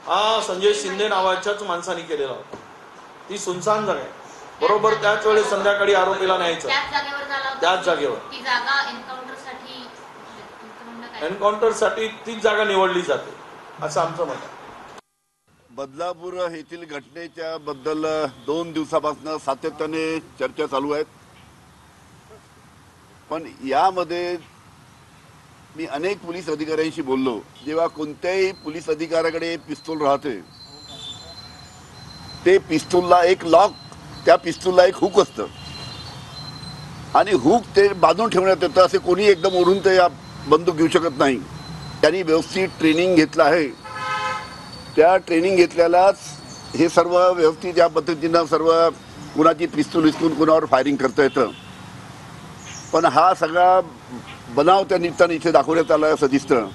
हा संजय शिंदे नावाच्याच माणसाने केलेला होता। ती सुनसान जागा आहे। बरोबर त्याच वेळेस संध्याकाळी आरोपीला न्यायचं त्याच जागेवर ती जागा एन्काउंटरसाठी तीच जागा निवडली जाते असं आमचं मत आहे। बदलापूर येथील घटनेच्या बद्दल 2 दिवसापासून सातत्याने चर्चा चालू आहेत, पण यामध्ये मी अनेक पोलीस अधिकाऱ्यांशी बोललो। जेव्हा कोणत्याही पोलीस अधिकाऱ्याकडे पिस्तूल राहते, ते पिस्तूलला एक लॉक, त्या पिस्तूलला एक हुक असतं आणि हुक ते बांधून ठेवण्यात येतं। असे कोणी एकदम ओढून ते बंदूक घेऊ शकत नाही। त्यांनी व्यवस्थित ट्रेनिंग घेतलं आहे। त्या ट्रेनिंग घेतल्यालाच हे सर्व व्यवस्थित या पद्धतीनं सर्व कुणाची पिस्तूल विस्तूल कुणावर फायरिंग करता येतं। पण हा सगळा बनाव त्या निमित्ताने इथे दाखवण्यात आला असं दिसतं।